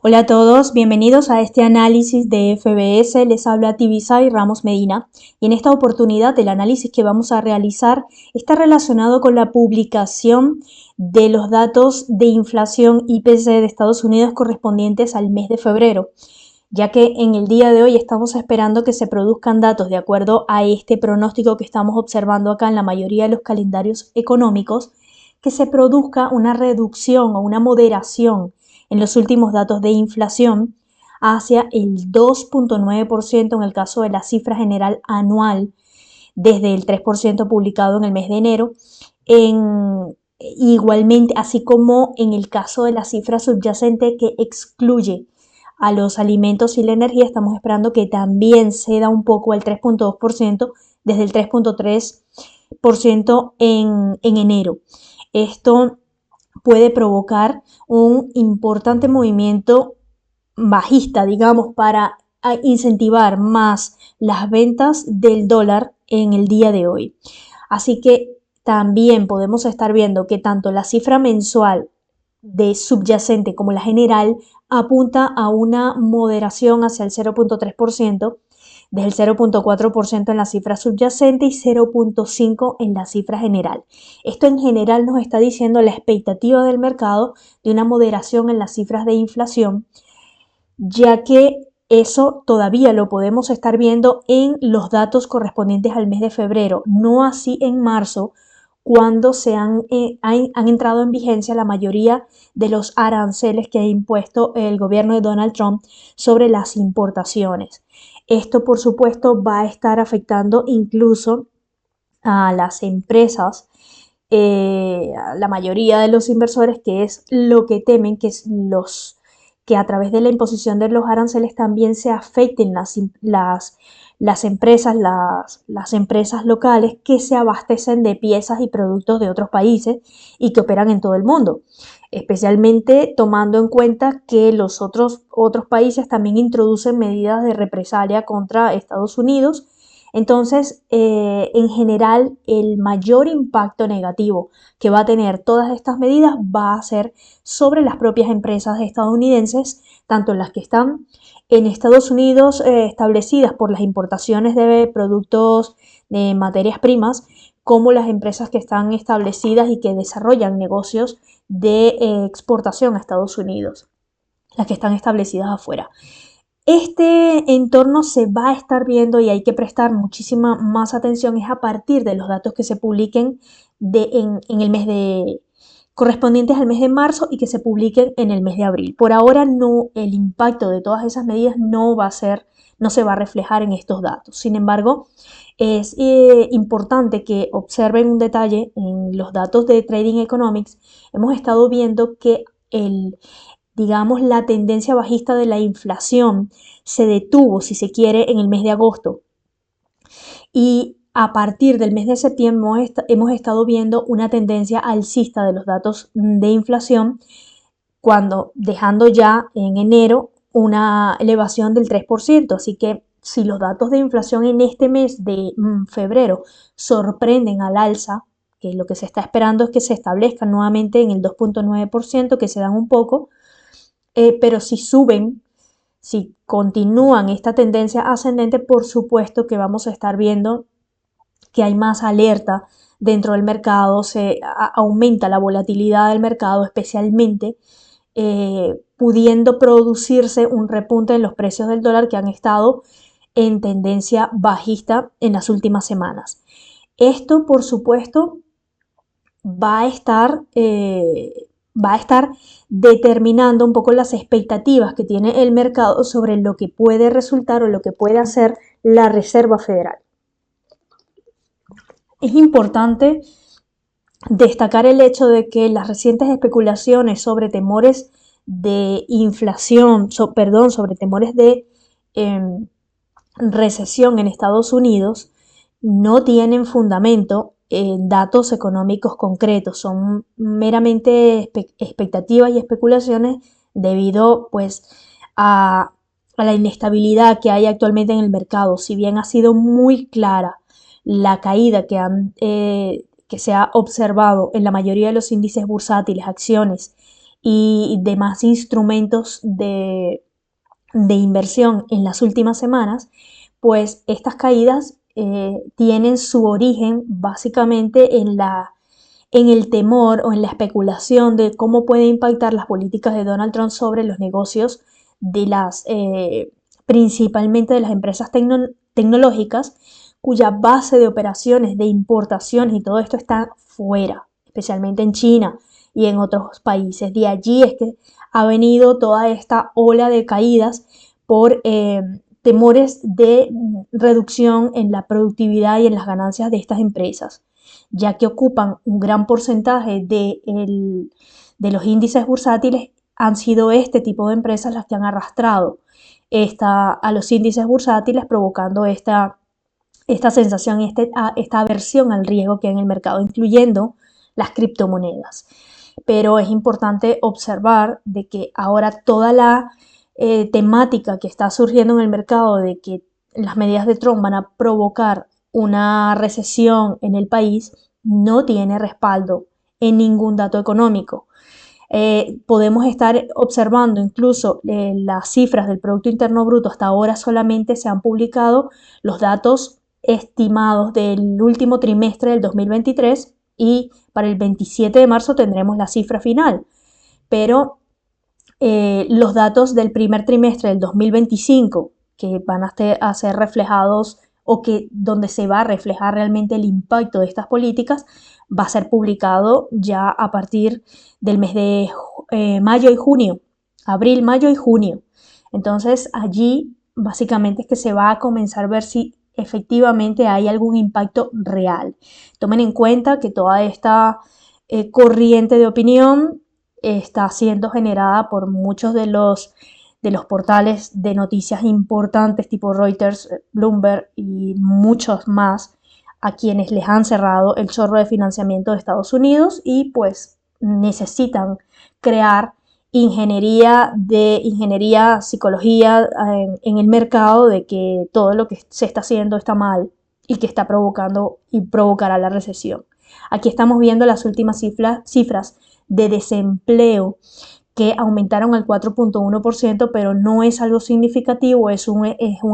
Hola a todos, bienvenidos a este análisis de FBS. Les habla Tibisay Ramos Medina y en esta oportunidad el análisis que vamos a realizar está relacionado con la publicación de los datos de inflación IPC de Estados Unidos correspondientes al mes de febrero, ya que en el día de hoy estamos esperando que se produzcan datos de acuerdo a este pronóstico que estamos observando acá en la mayoría de los calendarios económicos, que se produzca una reducción o una moderación en los últimos datos de inflación hacia el 2.9% en el caso de la cifra general anual, desde el 3% publicado en el mes de enero, igualmente, así como en el caso de la cifra subyacente que excluye a los alimentos y la energía, estamos esperando que también ceda un poco al 3.2% desde el 3.3% en enero. Esto puede provocar un importante movimiento bajista, digamos, para incentivar más las ventas del dólar en el día de hoy. Así que también podemos estar viendo que tanto la cifra mensual de subyacente como la general apunta a una moderación hacia el 0.3%, desde el 0.4% en la cifra subyacente y 0.5% en la cifra general. Esto en general nos está diciendo la expectativa del mercado de una moderación en las cifras de inflación, ya que eso todavía lo podemos estar viendo en los datos correspondientes al mes de febrero, no así en marzo, cuando han entrado en vigencia la mayoría de los aranceles que ha impuesto el gobierno de Donald Trump sobre las importaciones. Esto, por supuesto, va a estar afectando incluso a las empresas, a la mayoría de los inversores, que es lo que temen, que a través de la imposición de los aranceles también se afecten las empresas, las empresas locales que se abastecen de piezas y productos de otros países y que operan en todo el mundo, especialmente tomando en cuenta que los otros países también introducen medidas de represalia contra Estados Unidos. Entonces, en general, el mayor impacto negativo que va a tener todas estas medidas va a ser sobre las propias empresas estadounidenses, tanto las que están en Estados Unidos establecidas por las importaciones de productos de materias primas, como las empresas que están establecidas y que desarrollan negocios de exportación a Estados Unidos, las que están establecidas afuera. Este entorno se va a estar viendo y hay que prestar muchísima más atención es a partir de los datos que se publiquen en el mes de correspondientes al mes de marzo y que se publiquen en el mes de abril. Por ahora no, el impacto de todas esas medidas no se va a reflejar en estos datos. Sin embargo, es importante que observen un detalle en los datos de Trading Economics. Hemos estado viendo que digamos, la tendencia bajista de la inflación se detuvo, si se quiere, en el mes de agosto. Y a partir del mes de septiembre hemos estado viendo una tendencia alcista de los datos de inflación, cuando dejando ya en enero una elevación del 3%. Así que si los datos de inflación en este mes de febrero sorprenden al alza, que lo que se está esperando es que se establezcan nuevamente en el 2.9%, que se dan un poco, pero si suben, si continúan esta tendencia ascendente, por supuesto que vamos a estar viendo que hay más alerta dentro del mercado, aumenta la volatilidad del mercado, especialmente pudiendo producirse un repunte en los precios del dólar que han estado en tendencia bajista en las últimas semanas. Esto, por supuesto, va a estar determinando un poco las expectativas que tiene el mercado sobre lo que puede resultar o lo que puede hacer la Reserva Federal. Es importante destacar el hecho de que las recientes especulaciones sobre temores de inflación, sobre temores de recesión en Estados Unidos no tienen fundamento en datos económicos concretos, son meramente expectativas y especulaciones debido pues a la inestabilidad que hay actualmente en el mercado. Si bien ha sido muy clara la caída que se ha observado en la mayoría de los índices bursátiles, acciones y demás instrumentos de inversión en las últimas semanas, pues estas caídas tienen su origen básicamente en el temor o en la especulación de cómo puede impactar las políticas de Donald Trump sobre los negocios de principalmente de las empresas tecnológicas, cuya base de operaciones, de importaciones y todo esto está fuera, especialmente en China y en otros países. De allí es que ha venido toda esta ola de caídas por temores de reducción en la productividad y en las ganancias de estas empresas, ya que ocupan un gran porcentaje de los índices bursátiles. Han sido este tipo de empresas las que han arrastrado a los índices bursátiles, provocando esta sensación y esta aversión al riesgo que hay en el mercado, incluyendo las criptomonedas. Pero es importante observar de que ahora toda la temática que está surgiendo en el mercado de que las medidas de Trump van a provocar una recesión en el país no tiene respaldo en ningún dato económico. Podemos estar observando incluso las cifras del Producto Interno Bruto. Hasta ahora solamente se han publicado los datos estimados del último trimestre del 2023 y para el 27 de marzo tendremos la cifra final. Pero los datos del primer trimestre del 2025, que van a ser reflejados o que donde se va a reflejar realmente el impacto de estas políticas, va a ser publicado ya a partir del mes de mayo y junio, abril, mayo y junio. Entonces allí básicamente es que se va a comenzar a ver si efectivamente hay algún impacto real. Tomen en cuenta que toda esta corriente de opinión está siendo generada por muchos de los portales de noticias importantes tipo Reuters, Bloomberg y muchos más, a quienes les han cerrado el chorro de financiamiento de Estados Unidos y pues necesitan crear ingeniería, psicología en el mercado de que todo lo que se está haciendo está mal y que está provocando y provocará la recesión. Aquí estamos viendo las últimas cifras de desempleo que aumentaron al 4.1%, pero no es algo significativo, es un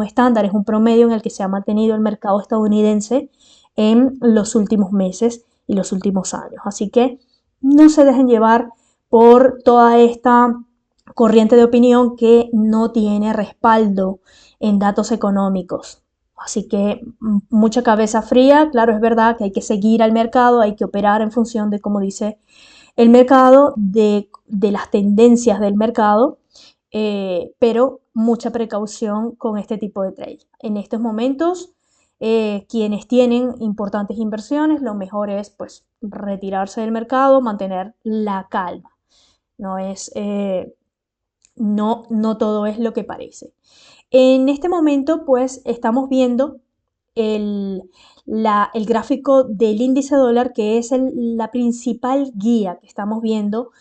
estándar, es un promedio en el que se ha mantenido el mercado estadounidense en los últimos meses y los últimos años. Así que no se dejen llevar por toda esta corriente de opinión que no tiene respaldo en datos económicos. Así que mucha cabeza fría. Claro, es verdad que hay que seguir al mercado, hay que operar en función de, como dice el mercado, de las tendencias del mercado, pero mucha precaución con este tipo de trade. En estos momentos, quienes tienen importantes inversiones, lo mejor es pues retirarse del mercado, mantener la calma. No todo es lo que parece. En este momento, pues, estamos viendo el, el gráfico del índice dólar, que es la principal guía que estamos viendo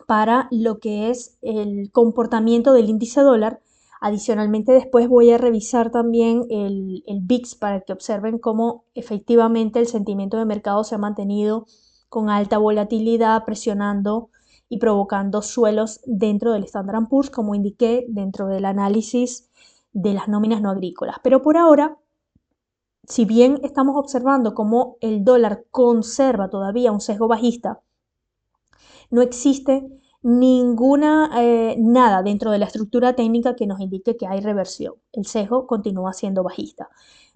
para lo que es el comportamiento del índice dólar. Adicionalmente, después voy a revisar también el VIX para que observen cómo efectivamente el sentimiento de mercado se ha mantenido con alta volatilidad, presionando y provocando suelos dentro del Standard & Poor's, como indiqué dentro del análisis de las nóminas no agrícolas. Pero por ahora, si bien estamos observando cómo el dólar conserva todavía un sesgo bajista, no existe nada dentro de la estructura técnica que nos indique que hay reversión. El sesgo continúa siendo bajista,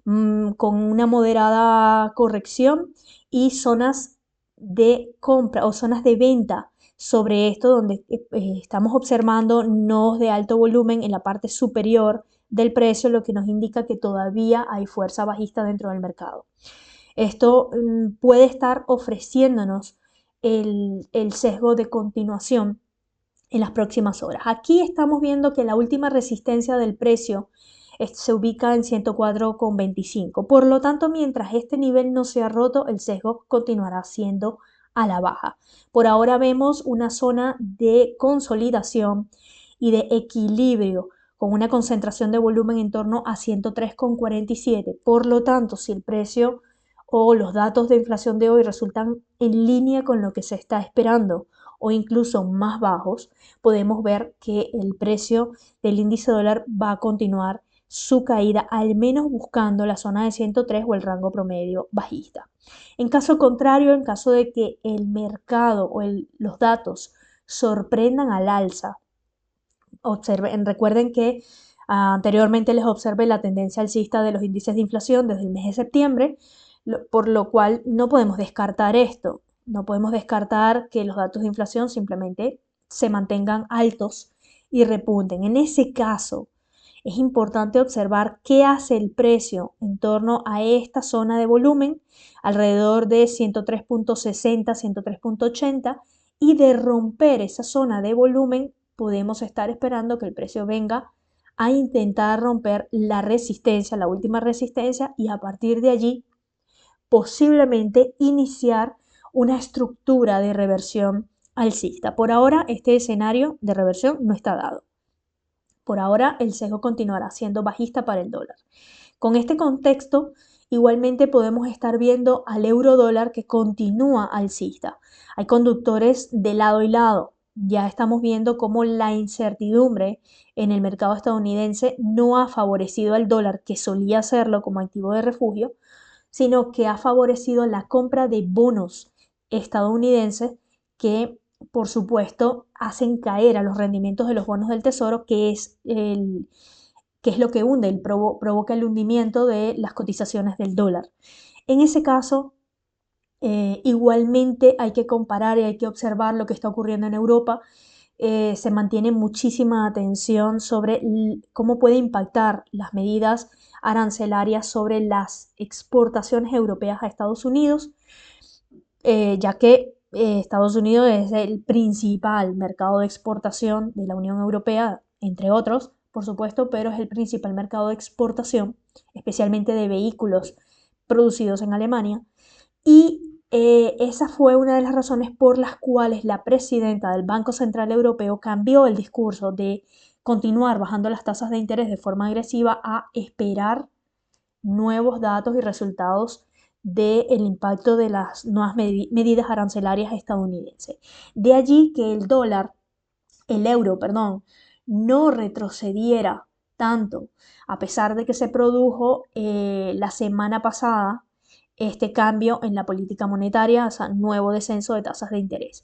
con una moderada corrección y zonas de compra o zonas de venta sobre esto, donde estamos observando nodos de alto volumen en la parte superior del precio, lo que nos indica que todavía hay fuerza bajista dentro del mercado. Esto puede estar ofreciéndonos el sesgo de continuación en las próximas horas. Aquí estamos viendo que la última resistencia del precio se ubica en 104,25. Por lo tanto, mientras este nivel no sea roto, el sesgo continuará siendo a la baja. Por ahora vemos una zona de consolidación y de equilibrio con una concentración de volumen en torno a 103,47. Por lo tanto, si el precio o los datos de inflación de hoy resultan en línea con lo que se está esperando o incluso más bajos, podemos ver que el precio del índice dólar va a continuar su caída, al menos buscando la zona de 103 o el rango promedio bajista. En caso contrario, en caso de que el mercado o los datos sorprendan al alza, recuerden que anteriormente les observé la tendencia alcista de los índices de inflación desde el mes de septiembre, por lo cual no podemos descartar esto. No podemos descartar que los datos de inflación simplemente se mantengan altos y repunten. En ese caso, es importante observar qué hace el precio en torno a esta zona de volumen, alrededor de 103.60, 103.80, y de romper esa zona de volumen podemos estar esperando que el precio venga a intentar romper la resistencia, la última resistencia, y a partir de allí posiblemente iniciar una estructura de reversión alcista. Por ahora este escenario de reversión no está dado. Por ahora el sesgo continuará siendo bajista para el dólar. Con este contexto, igualmente podemos estar viendo al euro dólar que continúa alcista. Hay conductores de lado y lado. Ya estamos viendo cómo la incertidumbre en el mercado estadounidense no ha favorecido al dólar, que solía hacerlo como activo de refugio, sino que ha favorecido la compra de bonos estadounidenses que, por supuesto, hacen caer a los rendimientos de los bonos del tesoro, que es lo que hunde, provoca el hundimiento de las cotizaciones del dólar. En ese caso, igualmente hay que comparar y hay que observar lo que está ocurriendo en Europa. Se mantiene muchísima atención sobre cómo puede impactar las medidas arancelarias sobre las exportaciones europeas a Estados Unidos, ya que Estados Unidos es el principal mercado de exportación de la Unión Europea, entre otros, por supuesto, pero es el principal mercado de exportación, especialmente de vehículos producidos en Alemania. Y esa fue una de las razones por las cuales la presidenta del Banco Central Europeo cambió el discurso de continuar bajando las tasas de interés de forma agresiva a esperar nuevos datos y resultados del impacto de las nuevas medidas arancelarias estadounidenses. De allí que el euro, no retrocediera tanto, a pesar de que se produjo la semana pasada este cambio en la política monetaria, o sea, nuevo descenso de tasas de interés.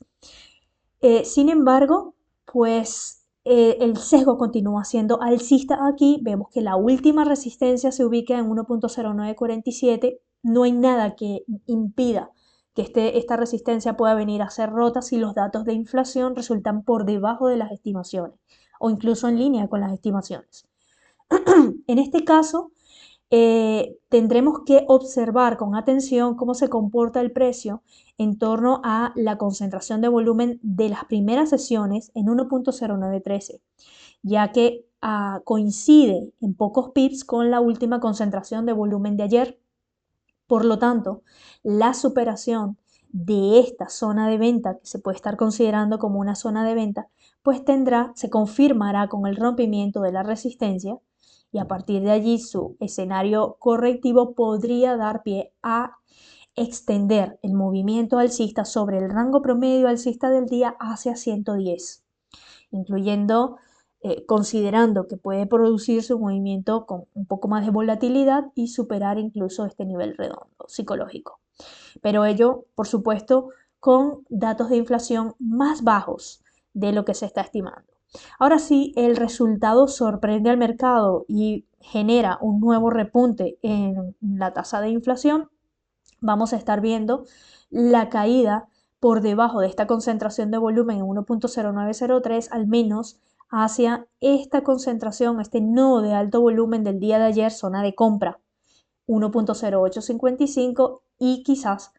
Sin embargo, pues el sesgo continúa siendo alcista aquí. Vemos que la última resistencia se ubica en 1.0947. No hay nada que impida que esta resistencia pueda venir a ser rota si los datos de inflación resultan por debajo de las estimaciones o incluso en línea con las estimaciones. En este caso, tendremos que observar con atención cómo se comporta el precio en torno a la concentración de volumen de las primeras sesiones en 1.0913, ya que coincide en pocos pips con la última concentración de volumen de ayer. Por lo tanto, la superación de esta zona de venta, que se puede estar considerando como una zona de venta, pues se confirmará con el rompimiento de la resistencia, y a partir de allí su escenario correctivo podría dar pie a extender el movimiento alcista sobre el rango promedio alcista del día hacia 110, incluyendo, considerando que puede producirse un movimiento con un poco más de volatilidad y superar incluso este nivel redondo psicológico. Pero ello, por supuesto, con datos de inflación más bajos de lo que se está estimando. Ahora sí, el resultado sorprende al mercado y genera un nuevo repunte en la tasa de inflación. Vamos a estar viendo la caída por debajo de esta concentración de volumen en 1.0903, al menos hacia esta concentración, este nodo de alto volumen del día de ayer, zona de compra, 1.0855, y quizás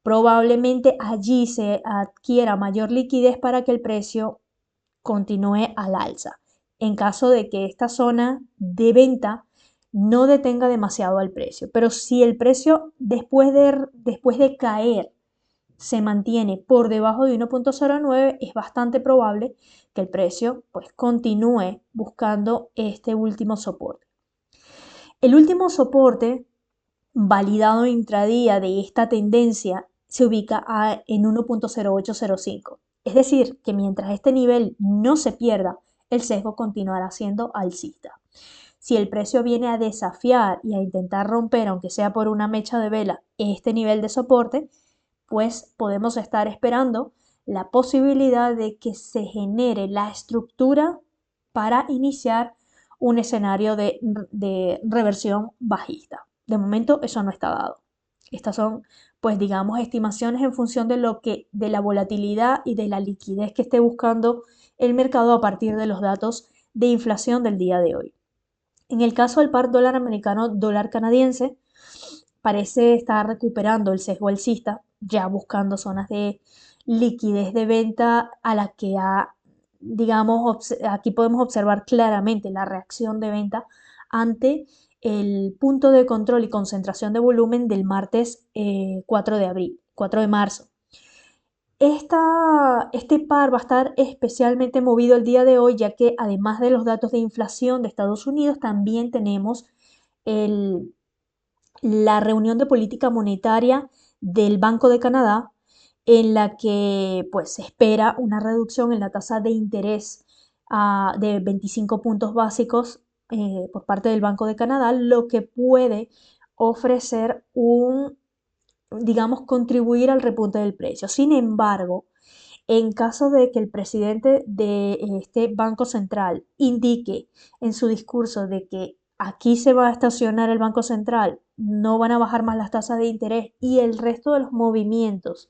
probablemente allí se adquiera mayor liquidez para que el precio continúe al alza, en caso de que esta zona de venta no detenga demasiado al precio. Pero si el precio después de caer se mantiene por debajo de 1.09, es bastante probable que el precio pues continúe buscando este último soporte. El último soporte validado intradía de esta tendencia se ubica en 1.0805. Es decir, que mientras este nivel no se pierda, el sesgo continuará siendo alcista. Si el precio viene a desafiar y a intentar romper, aunque sea por una mecha de vela, este nivel de soporte, pues podemos estar esperando la posibilidad de que se genere la estructura para iniciar un escenario de reversión bajista. De momento eso no está dado. Estas son, pues digamos, estimaciones en función de la volatilidad y de la liquidez que esté buscando el mercado a partir de los datos de inflación del día de hoy. En el caso del par dólar americano, dólar canadiense, parece estar recuperando el sesgo alcista, ya buscando zonas de liquidez de venta a la que digamos, aquí podemos observar claramente la reacción de venta ante el punto de control y concentración de volumen del martes 4 de abril, 4 de marzo. Este par va a estar especialmente movido el día de hoy, ya que además de los datos de inflación de Estados Unidos, también tenemos la reunión de política monetaria del Banco de Canadá, en la que pues, se espera una reducción en la tasa de interés de 25 puntos básicos por parte del Banco de Canadá, lo que puede ofrecer digamos, contribuir al repunte del precio. Sin embargo, en caso de que el presidente de este Banco Central indique en su discurso de que aquí se va a estacionar el Banco Central, no van a bajar más las tasas de interés y el resto de los movimientos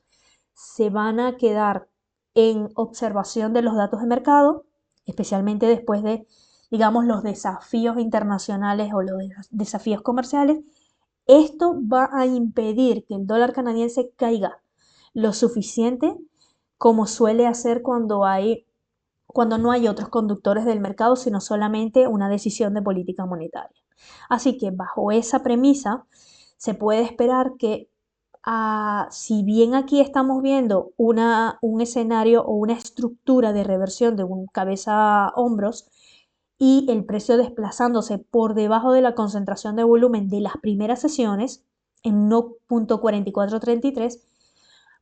se van a quedar en observación de los datos de mercado, especialmente después de, digamos, los desafíos internacionales o los desafíos comerciales, esto va a impedir que el dólar canadiense caiga lo suficiente como suele hacer cuando no hay otros conductores del mercado, sino solamente una decisión de política monetaria. Así que bajo esa premisa se puede esperar que si bien aquí estamos viendo un escenario o una estructura de reversión de un cabeza-hombros y el precio desplazándose por debajo de la concentración de volumen de las primeras sesiones en 1.4433,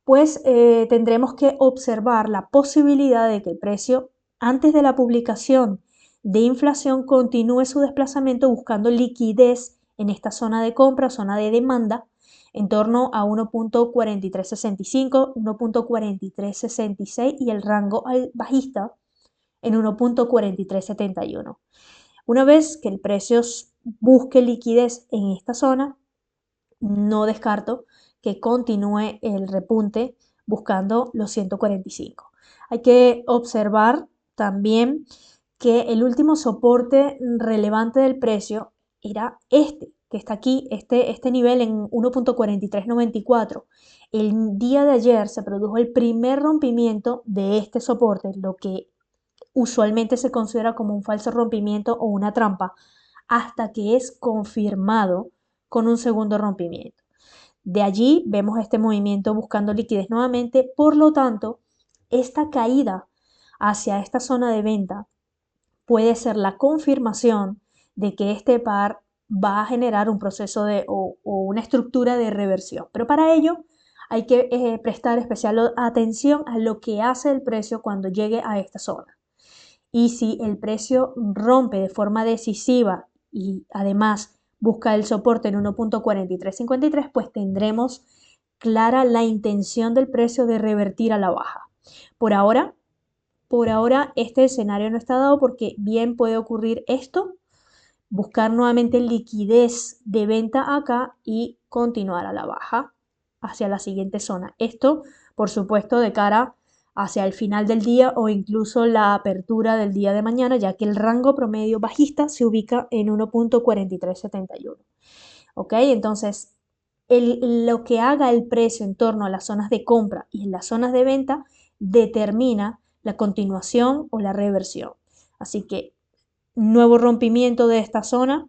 pues tendremos que observar la posibilidad de que el precio antes de la publicación de inflación continúe su desplazamiento buscando liquidez en esta zona de compra, zona de demanda, en torno a 1.4365, 1.4366 y el rango bajista en 1.4371. Una vez que el precio busque liquidez en esta zona, no descarto que continúe el repunte buscando los 145. Hay que observar también que el último soporte relevante del precio era que está aquí, este nivel en 1.4394. El día de ayer se produjo el primer rompimiento de este soporte, lo que usualmente se considera como un falso rompimiento o una trampa, hasta que es confirmado con un segundo rompimiento. De allí vemos este movimiento buscando liquidez nuevamente, por lo tanto, esta caída hacia esta zona de venta puede ser la confirmación de que este par va a generar un proceso o una estructura de reversión. Pero para ello hay que prestar especial atención a lo que hace el precio cuando llegue a esta zona. Y si el precio rompe de forma decisiva y además busca el soporte en 1.4353, pues tendremos clara la intención del precio de revertir a la baja. Por ahora este escenario no está dado porque bien puede ocurrir esto, buscar nuevamente liquidez de venta acá y continuar a la baja hacia la siguiente zona. Esto, por supuesto, de cara hacia el final del día o incluso la apertura del día de mañana, ya que el rango promedio bajista se ubica en 1.4371. ¿Ok? Entonces, lo que haga el precio en torno a las zonas de compra y en las zonas de venta determina la continuación o la reversión. Así que nuevo rompimiento de esta zona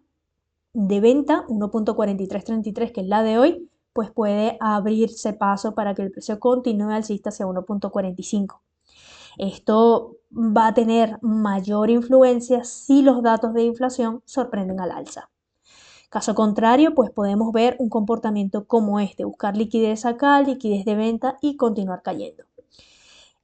de venta, 1.4333, que es la de hoy, pues puede abrirse paso para que el precio continúe alcista hacia 1.45. Esto va a tener mayor influencia si los datos de inflación sorprenden al alza. Caso contrario, pues podemos ver un comportamiento como este, buscar liquidez acá, liquidez de venta y continuar cayendo.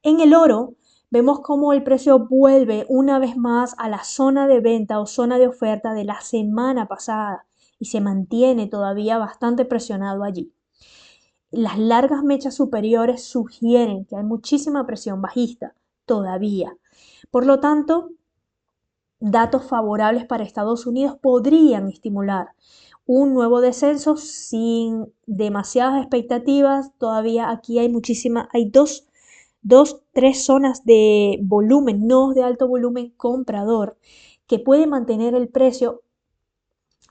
En el oro, vemos cómo el precio vuelve una vez más a la zona de venta o zona de oferta de la semana pasada y se mantiene todavía bastante presionado allí. Las largas mechas superiores sugieren que hay muchísima presión bajista todavía. Por lo tanto, datos favorables para Estados Unidos podrían estimular un nuevo descenso sin demasiadas expectativas. Todavía aquí hay tres zonas de volumen, no de alto volumen comprador, que puede mantener el precio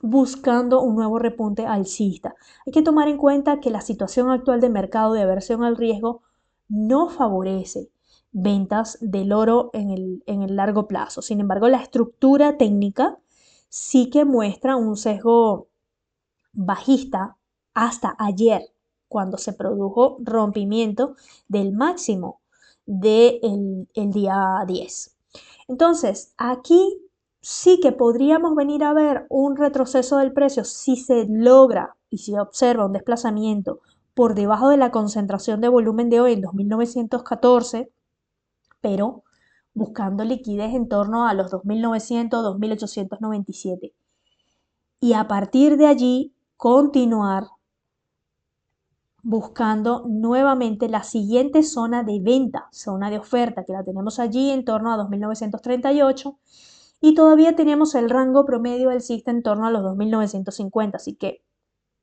buscando un nuevo repunte alcista. Hay que tomar en cuenta que la situación actual de mercado de aversión al riesgo no favorece ventas del oro en el largo plazo. Sin embargo, la estructura técnica sí que muestra un sesgo bajista hasta ayer, cuando se produjo rompimiento del máximo del día 10. Entonces, aquí sí que podríamos venir a ver un retroceso del precio si se logra y si se observa un desplazamiento por debajo de la concentración de volumen de hoy en 2914, pero buscando liquidez en torno a los 2900, 2897. Y a partir de allí continuar buscando nuevamente la siguiente zona de venta, zona de oferta, que la tenemos allí en torno a 2938 y todavía tenemos el rango promedio alcista en torno a los 2950, así que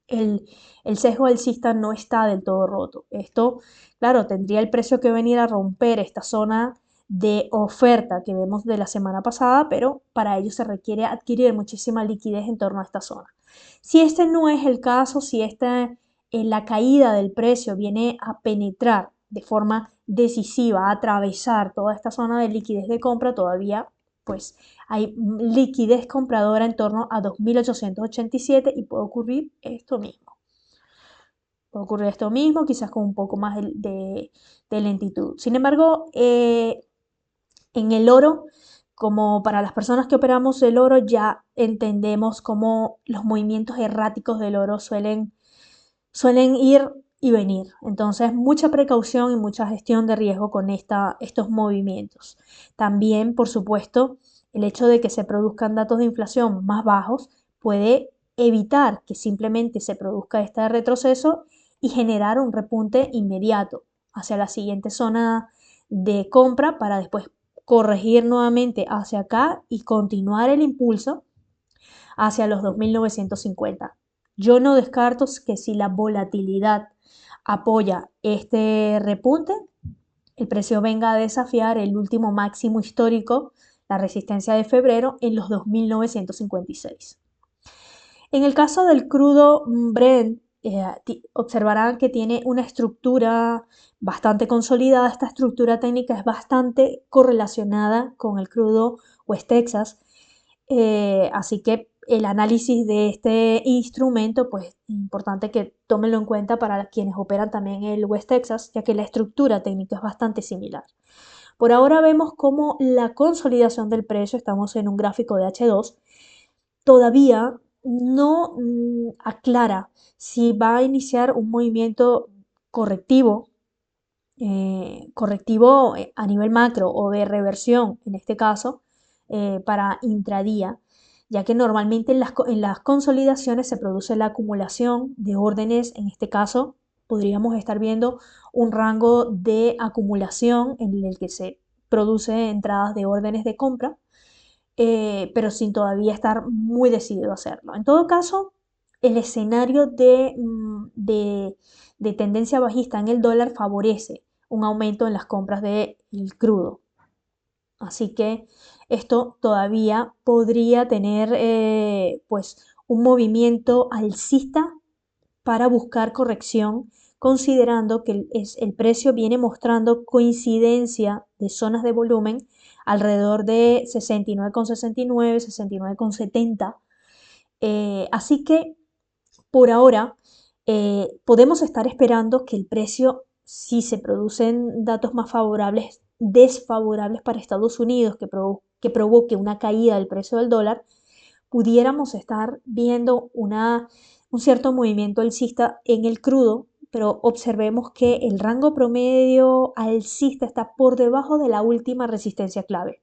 el sesgo alcista no está del todo roto. Esto, claro, tendría el precio que venir a romper esta zona de oferta que vemos de la semana pasada, pero para ello se requiere adquirir muchísima liquidez en torno a esta zona. Si este no es el caso, si la caída del precio viene a penetrar de forma decisiva, a atravesar toda esta zona de liquidez de compra, todavía pues hay liquidez compradora en torno a 2.887 y puede ocurrir esto mismo. Puede ocurrir esto mismo, quizás con un poco más de lentitud. Sin embargo, en el oro, como para las personas que operamos el oro, ya entendemos cómo los movimientos erráticos del oro suelen ir y venir. Entonces, mucha precaución y mucha gestión de riesgo con estos movimientos. También, por supuesto, el hecho de que se produzcan datos de inflación más bajos puede evitar que simplemente se produzca este retroceso y generar un repunte inmediato hacia la siguiente zona de compra para después corregir nuevamente hacia acá y continuar el impulso hacia los 2.950. Yo no descarto que si la volatilidad apoya este repunte, el precio venga a desafiar el último máximo histórico, la resistencia de febrero, en los 2.956. En el caso del crudo Brent, observarán que tiene una estructura bastante consolidada. Esta estructura técnica es bastante correlacionada con el crudo West Texas. Así que el análisis de este instrumento, pues es importante que tómenlo en cuenta para quienes operan también el West Texas, ya que la estructura técnica es bastante similar. Por ahora vemos como la consolidación del precio, estamos en un gráfico de H2, todavía no aclara si va a iniciar un movimiento correctivo, a nivel macro o de reversión, en este caso, para intradía, ya que normalmente en las consolidaciones se produce la acumulación de órdenes. En este caso podríamos estar viendo un rango de acumulación en el que se produce entradas de órdenes de compra, pero sin todavía estar muy decidido a hacerlo. En todo caso, el escenario de tendencia bajista en el dólar favorece un aumento en las compras del crudo. Así que esto todavía podría tener pues un movimiento alcista para buscar corrección, considerando que el precio viene mostrando coincidencia de zonas de volumen alrededor de 69,69, 69,70. Así que por ahora podemos estar esperando que el precio, si se producen datos más favorables, desfavorables para Estados Unidos, que provoque una caída del precio del dólar, pudiéramos estar viendo un cierto movimiento alcista en el crudo, pero observemos que el rango promedio alcista está por debajo de la última resistencia clave.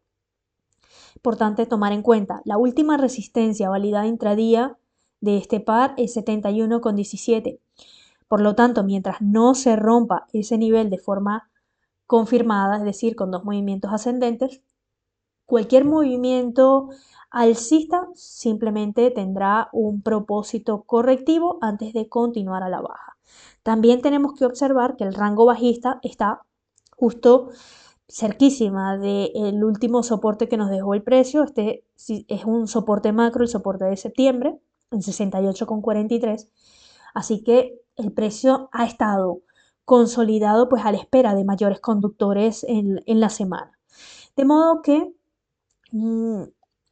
Importante tomar en cuenta, la última resistencia validada intradía de este par es 71,17. Por lo tanto, mientras no se rompa ese nivel de forma confirmada, es decir, con dos movimientos ascendentes, cualquier movimiento alcista simplemente tendrá un propósito correctivo antes de continuar a la baja. También tenemos que observar que el rango bajista está justo cerquísima del último soporte que nos dejó el precio. Este es un soporte macro, el soporte de septiembre, en 68,43. Así que el precio ha estado consolidado pues a la espera de mayores conductores en la semana. De modo que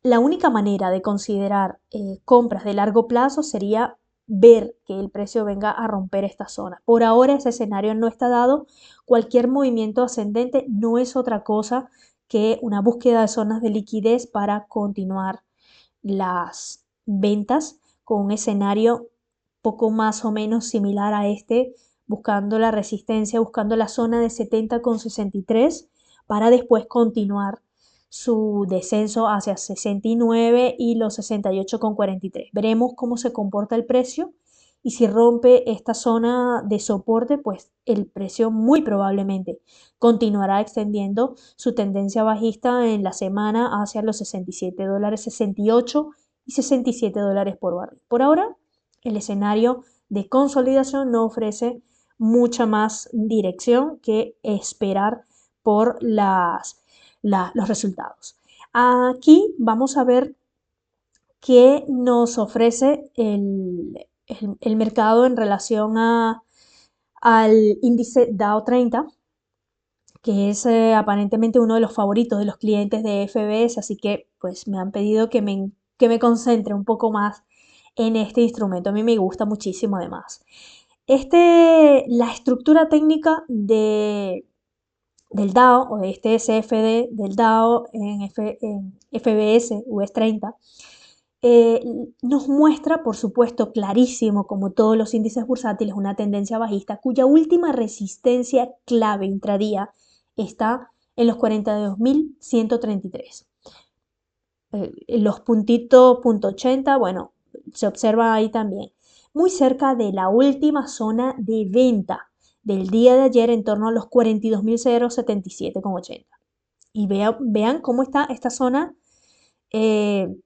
la única manera de considerar compras de largo plazo sería ver que el precio venga a romper esta zona. Por ahora ese escenario no está dado. Cualquier movimiento ascendente no es otra cosa que una búsqueda de zonas de liquidez para continuar las ventas con un escenario poco más o menos similar a este, buscando la resistencia, buscando la zona de 70,63 para después continuar su descenso hacia 69 y los 68,43. Veremos cómo se comporta el precio y si rompe esta zona de soporte, pues el precio muy probablemente continuará extendiendo su tendencia bajista en la semana hacia los $67, 68 y $67 por barril. Por ahora, el escenario de consolidación no ofrece mucha más dirección que esperar por los resultados. Aquí vamos a ver qué nos ofrece el mercado en relación al índice Dow 30, que es aparentemente uno de los favoritos de los clientes de FBS, así que pues me han pedido que me concentre un poco más en este instrumento. A mí me gusta muchísimo además. La estructura técnica del Dow o de este CFD del Dow en FBS US 30 nos muestra, por supuesto, clarísimo, como todos los índices bursátiles, una tendencia bajista cuya última resistencia clave intradía está en los 42.133. Los puntitos, punto 80, bueno, se observa ahí también. Muy cerca de la última zona de venta del día de ayer en torno a los 42.077,80. Y vean cómo está esta zona de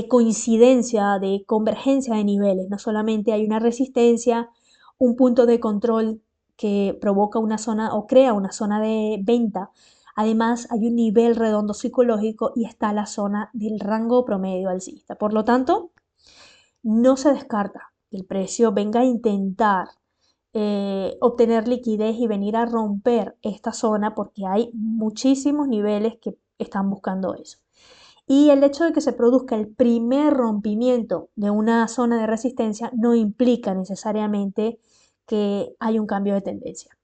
coincidencia, de convergencia de niveles. No solamente hay una resistencia, un punto de control que provoca una zona o crea una zona de venta. Además, hay un nivel redondo psicológico y está la zona del rango promedio alcista. Por lo tanto, no se descarta que el precio venga a intentar obtener liquidez y venir a romper esta zona porque hay muchísimos niveles que están buscando eso. Y el hecho de que se produzca el primer rompimiento de una zona de resistencia no implica necesariamente que hay un cambio de tendencia,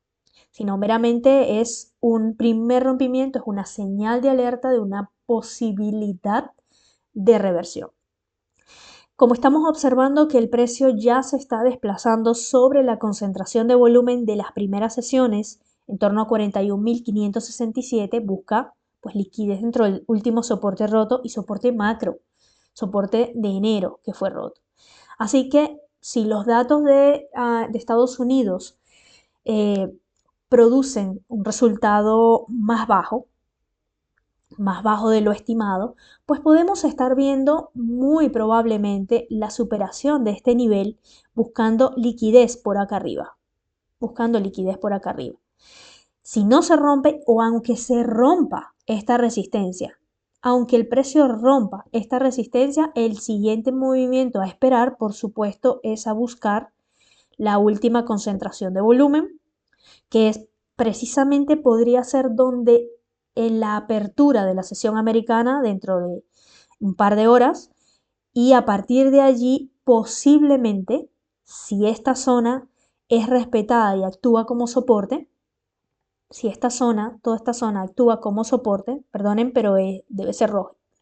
sino meramente es un primer rompimiento, es una señal de alerta de una posibilidad de reversión. Como estamos observando que el precio ya se está desplazando sobre la concentración de volumen de las primeras sesiones, en torno a 41.567, busca pues liquidez dentro del último soporte roto y soporte macro, soporte de enero que fue roto. Así que si los datos de Estados Unidos producen un resultado más bajo de lo estimado, pues podemos estar viendo muy probablemente la superación de este nivel buscando liquidez por acá arriba. Si no se rompe o aunque se rompa esta resistencia, aunque el precio rompa esta resistencia, el siguiente movimiento a esperar, por supuesto, es a buscar la última concentración de volumen, que es precisamente podría ser donde en la apertura de la sesión americana dentro de un par de horas y a partir de allí posiblemente si esta zona es respetada y actúa como soporte, si toda esta zona actúa como soporte, perdonen, pero debe ser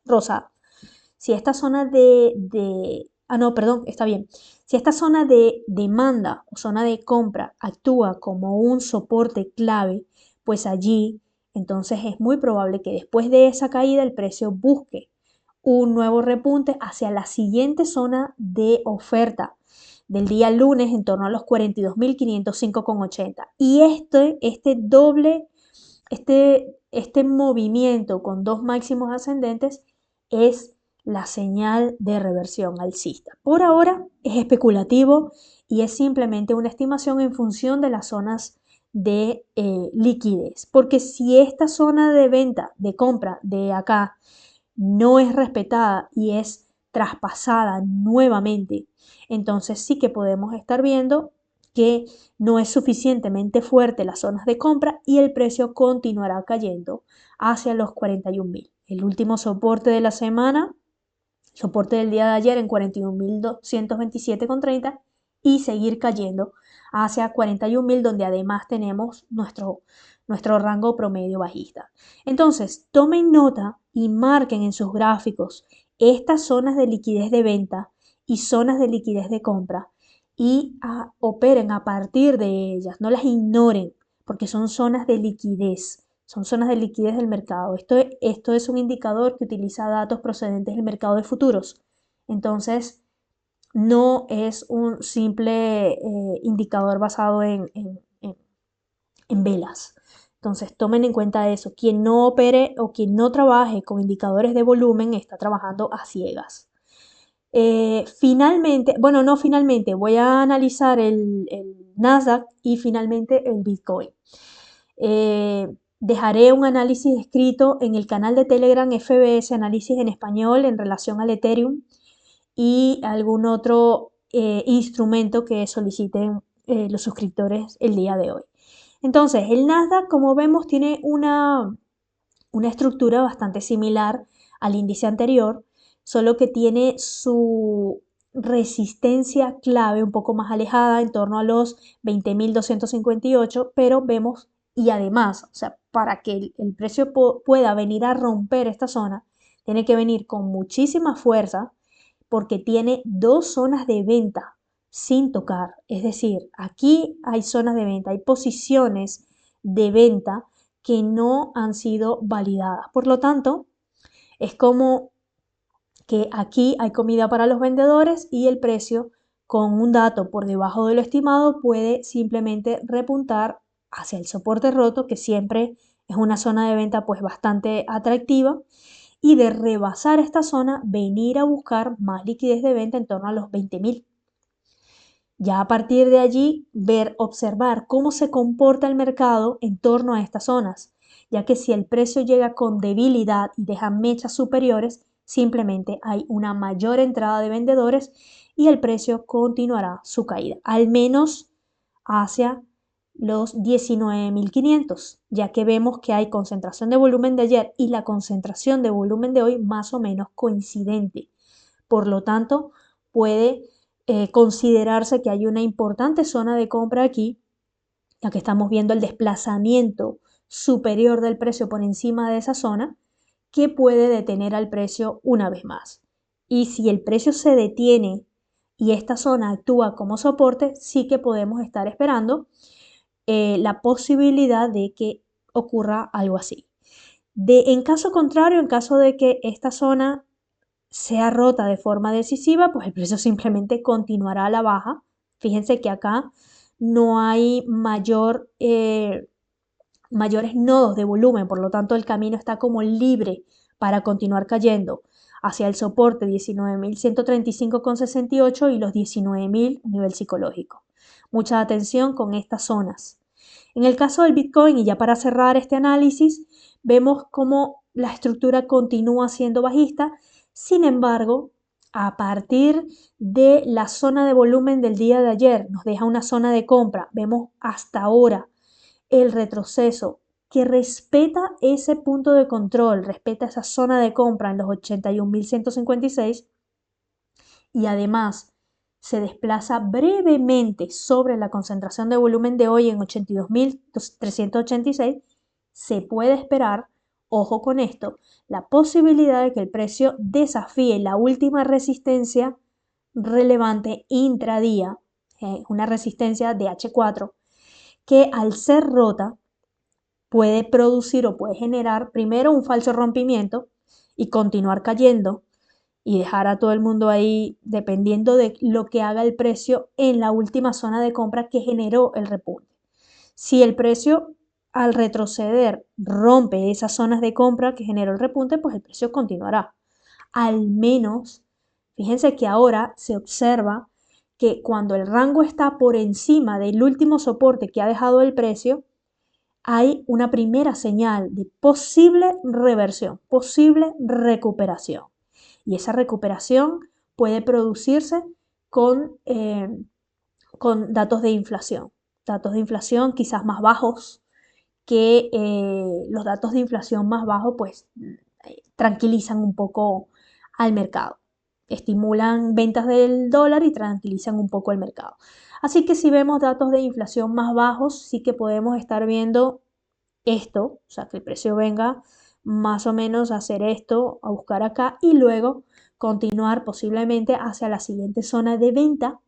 rosa, Si esta zona está bien. Si esta zona de demanda o zona de compra actúa como un soporte clave, pues allí entonces es muy probable que después de esa caída el precio busque un nuevo repunte hacia la siguiente zona de oferta del día lunes en torno a los 42.505,80. Y este movimiento con dos máximos ascendentes es la señal de reversión alcista. Por ahora es especulativo y es simplemente una estimación en función de las zonas de liquidez. Porque si esta zona de venta, de compra de acá, no es respetada y es traspasada nuevamente, entonces sí que podemos estar viendo que no es suficientemente fuerte las zonas de compra y el precio continuará cayendo hacia los 41.000. El último soporte de la semana, soporte del día de ayer en 41.227,30 y seguir cayendo hacia 41.000, donde además tenemos nuestro rango promedio bajista. Entonces, tomen nota y marquen en sus gráficos estas zonas de liquidez de venta y zonas de liquidez de compra y operen a partir de ellas, no las ignoren, porque son zonas de liquidez. Son zonas de liquidez del mercado. Esto es un indicador que utiliza datos procedentes del mercado de futuros. Entonces, no es un simple indicador basado en velas. Entonces, tomen en cuenta eso. Quien no opere o quien no trabaje con indicadores de volumen está trabajando a ciegas. Finalmente, bueno, no finalmente, voy a analizar el Nasdaq y finalmente el Bitcoin. Dejaré un análisis escrito en el canal de Telegram FBS Análisis en Español en relación al Ethereum y algún otro instrumento que soliciten los suscriptores el día de hoy. Entonces, el Nasdaq, como vemos, tiene una estructura bastante similar al índice anterior, solo que tiene su resistencia clave un poco más alejada, en torno a los 20.258, pero vemos, y además, o sea, para que el precio pueda venir a romper esta zona, tiene que venir con muchísima fuerza, porque tiene dos zonas de venta sin tocar. Es decir, aquí hay zonas de venta, hay posiciones de venta que no han sido validadas. Por lo tanto, es como que aquí hay comida para los vendedores y el precio con un dato por debajo de lo estimado puede simplemente repuntar hacia el soporte roto, que siempre es una zona de venta pues bastante atractiva, y de rebasar esta zona venir a buscar más liquidez de venta en torno a los 20.000. Ya a partir de allí, observar cómo se comporta el mercado en torno a estas zonas, ya que si el precio llega con debilidad y deja mechas superiores, simplemente hay una mayor entrada de vendedores y el precio continuará su caída, al menos hacia los 19.500, ya que vemos que hay concentración de volumen de ayer y la concentración de volumen de hoy más o menos coincidente. Por lo tanto, puede considerarse que hay una importante zona de compra aquí, ya que estamos viendo el desplazamiento superior del precio por encima de esa zona, que puede detener al precio una vez más. Y si el precio se detiene y esta zona actúa como soporte, sí que podemos estar esperando la posibilidad de que ocurra algo así. En caso contrario, en caso de que esta zona sea rota de forma decisiva, pues el precio simplemente continuará a la baja. Fíjense que acá no hay mayores nodos de volumen, por lo tanto el camino está como libre para continuar cayendo hacia el soporte 19.135,68 y los 19.000 nivel psicológico. Mucha atención con estas zonas. En el caso del Bitcoin, y ya para cerrar este análisis, vemos cómo la estructura continúa siendo bajista. Sin embargo, a partir de la zona de volumen del día de ayer, nos deja una zona de compra. Vemos hasta ahora el retroceso que respeta ese punto de control, respeta esa zona de compra en los 81.156 y además se desplaza brevemente sobre la concentración de volumen de hoy en 82.386, se puede esperar ojo con esto, la posibilidad de que el precio desafíe la última resistencia relevante intradía, una resistencia de H4, que al ser rota puede producir o puede generar primero un falso rompimiento y continuar cayendo y dejar a todo el mundo ahí dependiendo de lo que haga el precio en la última zona de compra que generó el repunte. Si el precio al retroceder rompe esas zonas de compra que generó el repunte, pues el precio continuará. Al menos, fíjense que ahora se observa que cuando el rango está por encima del último soporte que ha dejado el precio, hay una primera señal de posible reversión, posible recuperación. Y esa recuperación puede producirse con, con datos de inflación quizás más bajos, que los datos de inflación más bajos pues tranquilizan un poco al mercado, estimulan ventas del dólar y tranquilizan un poco el mercado. Así que si vemos datos de inflación más bajos, sí que podemos estar viendo esto, o sea, que el precio venga más o menos a hacer esto, a buscar acá y luego continuar posiblemente hacia la siguiente zona de venta,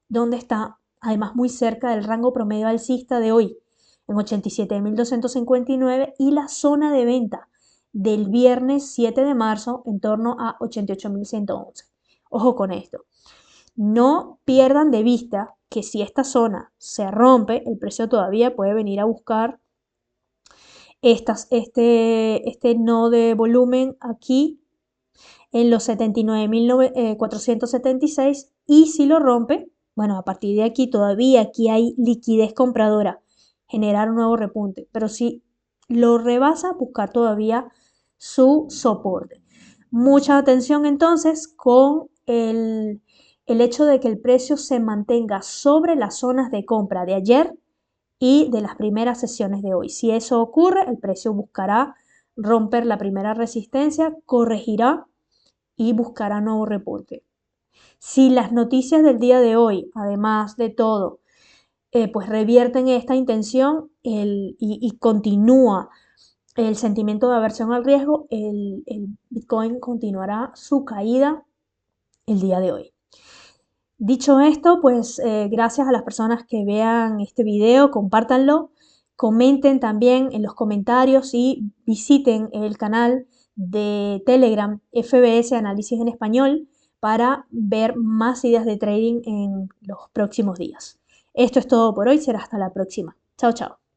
donde está además muy cerca del rango promedio alcista de hoy, en 87.259 y la zona de venta del viernes 7 de marzo en torno a 88.111. Ojo con esto. No pierdan de vista que si esta zona se rompe, el precio todavía puede venir a buscar este no de volumen aquí en los 79.476 y si lo rompe, bueno, a partir de aquí todavía aquí hay liquidez compradora, generar un nuevo repunte, pero si lo rebasa, buscar todavía su soporte. Mucha atención entonces con el hecho de que el precio se mantenga sobre las zonas de compra de ayer y de las primeras sesiones de hoy. Si eso ocurre, el precio buscará romper la primera resistencia, corregirá y buscará nuevo repunte. Si las noticias del día de hoy, además de todo, pues revierten esta intención y continúa el sentimiento de aversión al riesgo, el Bitcoin continuará su caída el día de hoy. Dicho esto, pues gracias a las personas que vean este video, compártanlo, comenten también en los comentarios y visiten el canal de Telegram FBS Análisis en Español para ver más ideas de trading en los próximos días. Esto es todo por hoy, será hasta la próxima. Chao, chao.